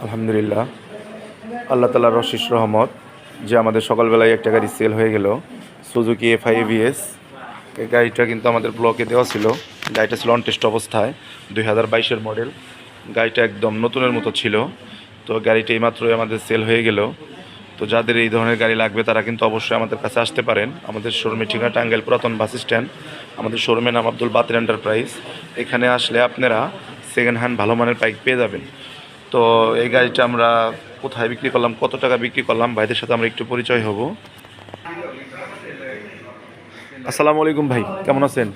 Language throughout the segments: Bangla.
আলহামদুলিল্লাহ, আল্লাহ তাআলার অশেষ রহমত যে আমাদের সকালবেলায় একটা গাড়ি সেল হয়ে গেল, সুজুকি এফআই এবিএস। এই গাড়িটা কিন্তু আমাদের ব্লকে দেওয়া ছিল। গাড়িটা ছিল অন টেস্ট অবস্থায়, 2022-এর মডেল। গাড়িটা একদম নতুনের মতো ছিল। তো গাড়িটা এইমাত্রই আমাদের সেল হয়ে গেল। তো যাদের এই ধরনের গাড়ি লাগবে তারা কিন্তু অবশ্যই আমাদের কাছে আসতে পারেন। আমাদের শোরুমের ঠিকানা টাঙ্গাইল পুরাতন বাস স্ট্যান্ড। আমাদের শোরুমের নাম আব্দুল বাতের এন্টারপ্রাইজ। এখানে আসলে আপনারা সেকেন্ড হ্যান্ড ভালো মানের বাইক পেয়ে যাবেন। তো এই গাড়িটা আমরা কোথায় বিক্রি করলাম, কত টাকা বিক্রি করলাম, ভাইদের সাথে আমরা একটু পরিচয় হব। আসসালামু আলাইকুম ভাই, কেমন আছেন?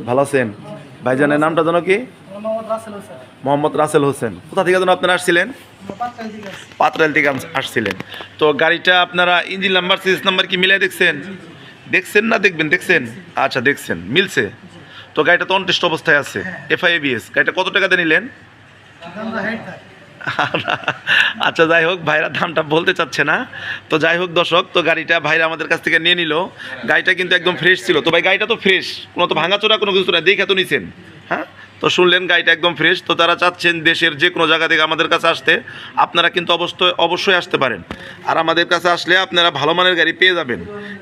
ভালো আছেন? ভাইজানের নামটা যেন কি? মোহাম্মদ রাসেল হোসেন। কোথা থেকে যেন আপনারা আসছিলেন? পাতরাইল থেকে আসছিলেন। তো গাড়িটা আপনারা ইঞ্জিন নাম্বার সিরিজ নাম্বার কি মিলাই দেখছেন? দেখছেন না দেখবেন? দেখছেন? আচ্ছা, দেখছেন, মিলছে। তো গাড়িটা তো অন টেস্ট অবস্থায় আছে, এফআই এবিএস। গাড়িটা কত টাকাতে নিলেন? আচ্ছা, যাই হোক, ভাইরা দামটা বলতে চাচ্ছে না। তো যাই হোক দর্শক, তো গাড়িটা ভাইরা আমাদের কাছ থেকে নিয়ে নিল। গাড়িটা কিন্তু একদম ফ্রেশ ছিল। তো ভাই গাড়িটা তো ফ্রেশ, কোনো তো ভাঙাচোরা কোনো কিছু না, দেখে তো নিছেন। হ্যাঁ, তো শুনলেন গাড়িটা একদম ফ্রেশ। তো তারা চাচ্ছেন দেশের যে কোনো জায়গা থেকে আমাদের কাছে আসতে, আপনারা কিন্তু অবশ্যই আসতে পারেন। আর আমাদের কাছে আসলে আপনারা ভালো মানের গাড়ি পেয়ে যাবেন।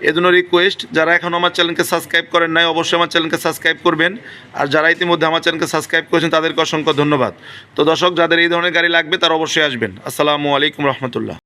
এজন্য রিকোয়েস্ট, যারা এখন আমার চ্যানেলকে সাবস্ক্রাইব করেন নাই অবশ্যই আমার চ্যানেলকে সাবস্ক্রাইব করবেন। আর যারা ইতিমধ্যে আমার চ্যানেলকে সাবস্ক্রাইব করেছেন তাদেরকে অসংখ্য ধন্যবাদ। তো দর্শক, যাদের এই ধরনের গাড়ি লাগবে তারা অবশ্যই আসবেন। আসসালামু আলাইকুম রহমতুল্লাহ।